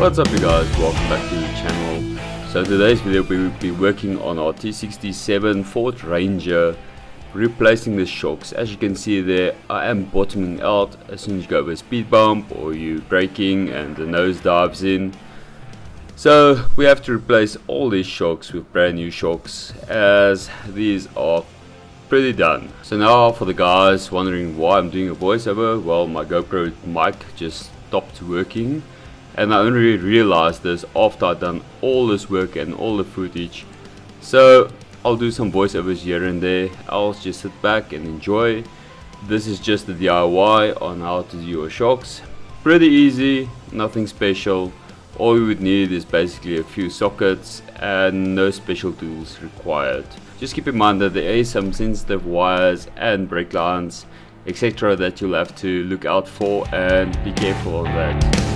What's up you guys, welcome back to the channel. So in today's video we will be working on our T67 Ford Ranger, replacing the shocks. As you can see there, I am bottoming out as soon as you go over a speed bump or you braking and the nose dives in. So we have to replace all these shocks with brand new shocks, as these are pretty done. So now for the guys wondering why I'm doing a voiceover, well, my GoPro mic just stopped working. And I only realized this after I've done all this work and all the footage. So I'll do some voiceovers here and there. I'll just sit back and enjoy. This is just a DIY on how to do your shocks. Pretty easy, nothing special. All you would need is basically a few sockets and no special tools required. Just keep in mind that there is some sensitive wires and brake lines, etc. that you'll have to look out for, and be careful of that.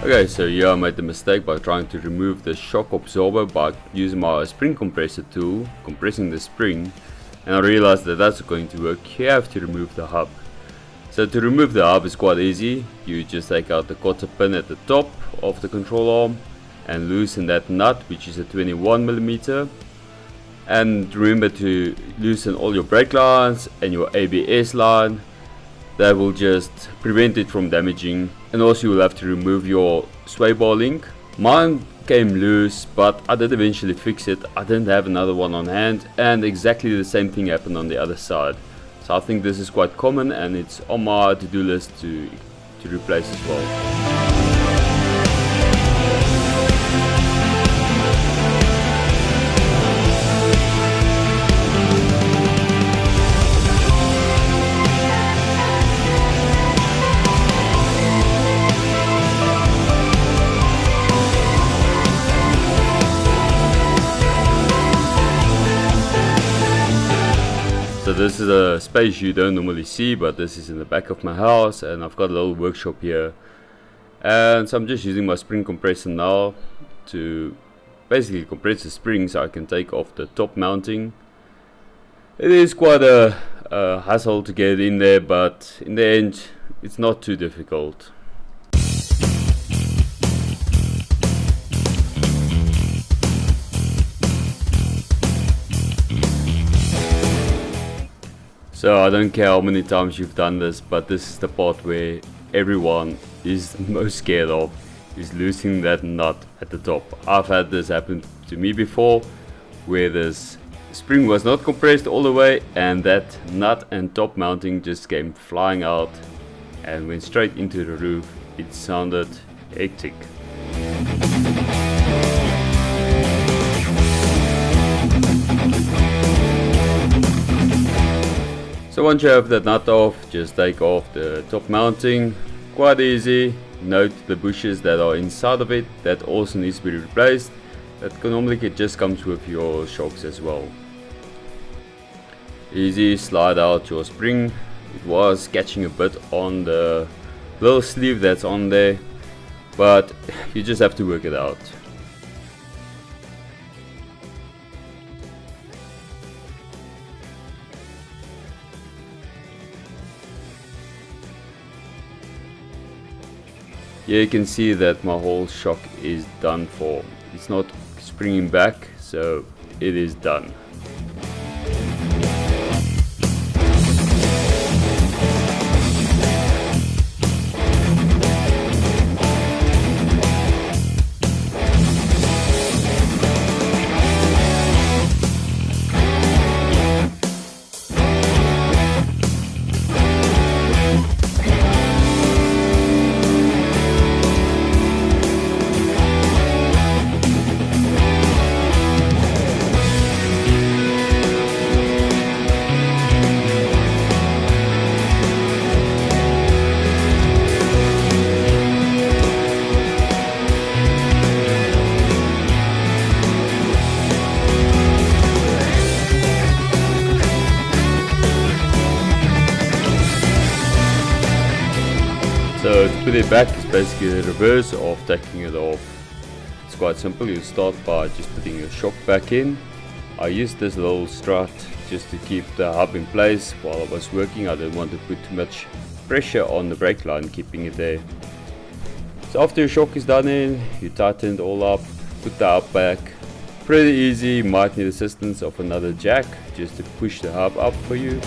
Okay, so yeah, I made the mistake by trying to remove the shock absorber by using my spring compressor tool, compressing the spring, and I realized that that's going to work. You have to remove the hub. So to remove the hub is quite easy. You just take out the cotter pin at the top of the control arm and loosen that nut, which is a 21mm. And remember to loosen all your brake lines and your ABS line. That will just prevent it from damaging. And also you will have to remove your sway bar link. Mine came loose, but I did eventually fix it. I didn't have another one on hand, and exactly the same thing happened on the other side. So I think this is quite common, and it's on my to-do list to replace as well. So this is a space you don't normally see, but this is in the back of my house, and I've got a little workshop here. And so I'm just using my spring compressor now to basically compress the spring so I can take off the top mounting. It is quite a hassle to get in there, but in the end it's not too difficult. So I don't care how many times you've done this, but this is the part where everyone is most scared of, is losing that nut at the top. I've had this happen to me before, where this spring was not compressed all the way and that nut and top mounting just came flying out and went straight into the roof. It sounded hectic. So once you have that nut off, just take off the top mounting. Quite easy. Note the bushes that are inside of it, that also needs to be replaced. That normally it just comes with your shocks as well. Easy, slide out your spring. It was catching a bit on the little sleeve that's on there, but you just have to work it out. Here you can see that my whole shock is done for. It's not springing back, so it is done. So to put it back is basically the reverse of taking it off. It's quite simple. You start by just putting your shock back in. I used this little strut just to keep the hub in place while I was working. I didn't want to put too much pressure on the brake line, keeping it there. So after your shock is done in, you tighten it all up, put the hub back. Pretty easy. You might need assistance of another jack just to push the hub up for you.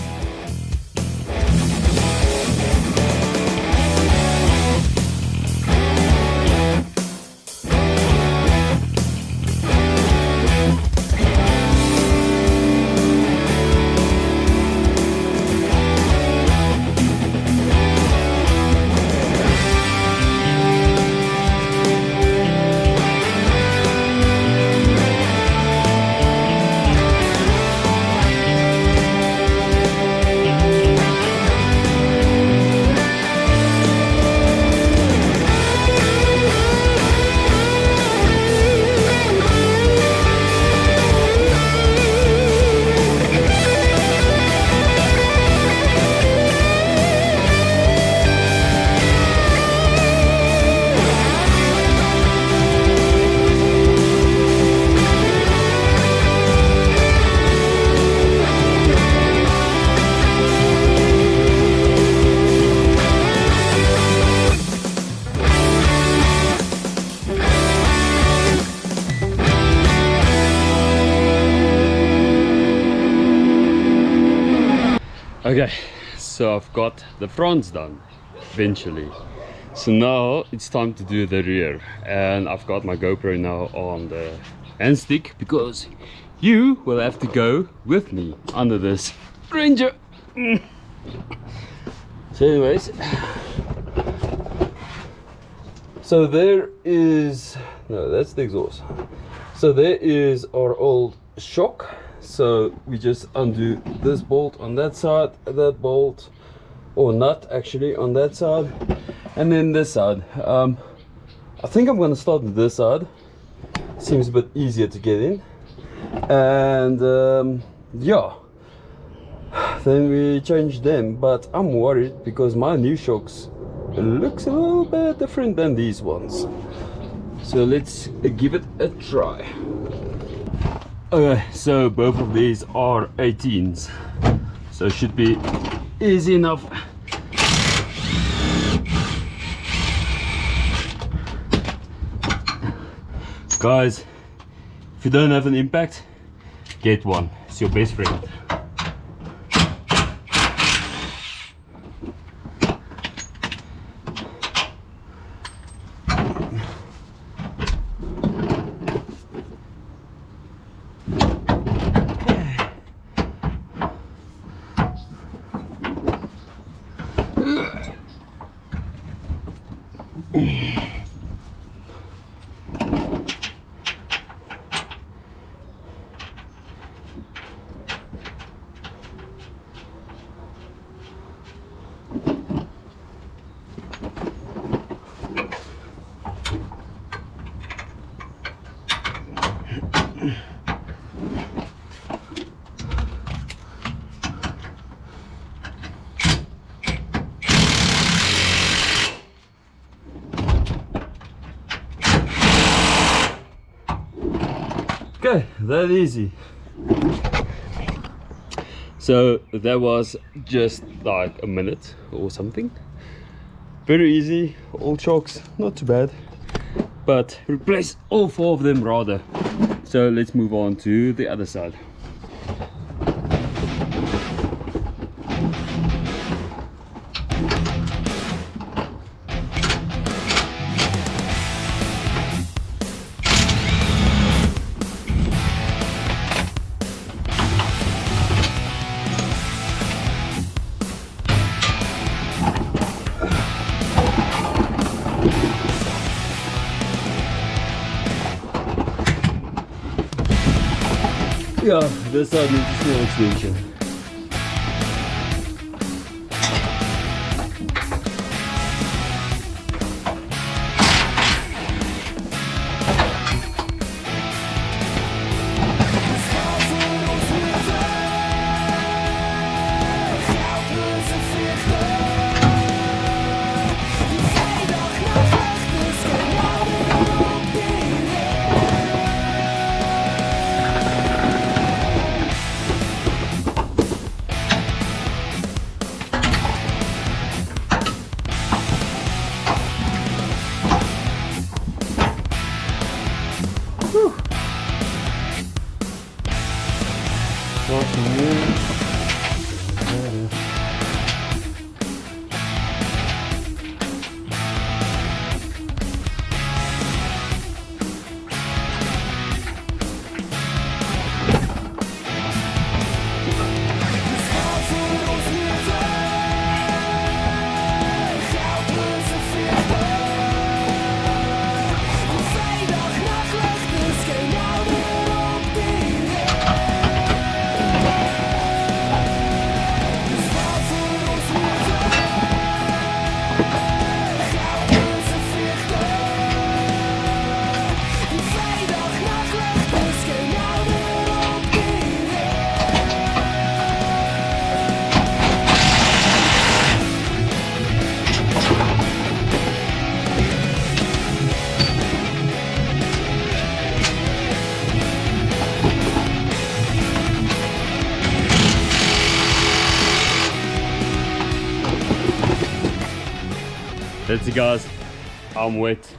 Okay, so I've got the fronts done eventually. So now it's time to do the rear, and I've got my GoPro now on the hand stick because you will have to go with me under this Ranger. So anyways, so there is, no, that's the exhaust. So there is our old shock. So we just undo this bolt on that side, that bolt or nut actually on that side, and then this side. I think I'm going to start with this side. Seems a bit easier to get in, and yeah, then we change them. But I'm worried because my new shocks looks a little bit different than these ones. So let's give it a try. Okay, so both of these are 18s, so it should be easy enough. Guys, if you don't have an impact, get one. It's your best friend. Okay, that easy. So that was just like a minute or something. Very easy, all chocks, not too bad. But replace all 4 of them rather. So let's move on to the other side. Yeah, this side needs a small extension. That's it, guys. I'm wet.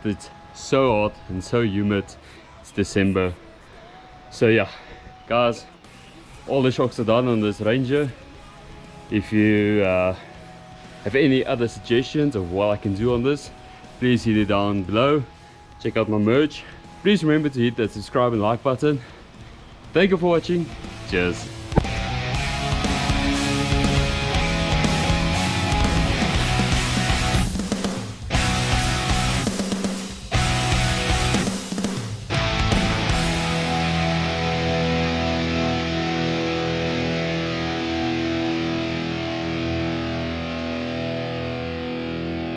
It's so hot and so humid. It's December. So yeah, guys, all the shocks are done on this Ranger. If you have any other suggestions of what I can do on this, please hit it down below. Check out my merch. Please remember to hit that subscribe and like button. Thank you for watching. Cheers.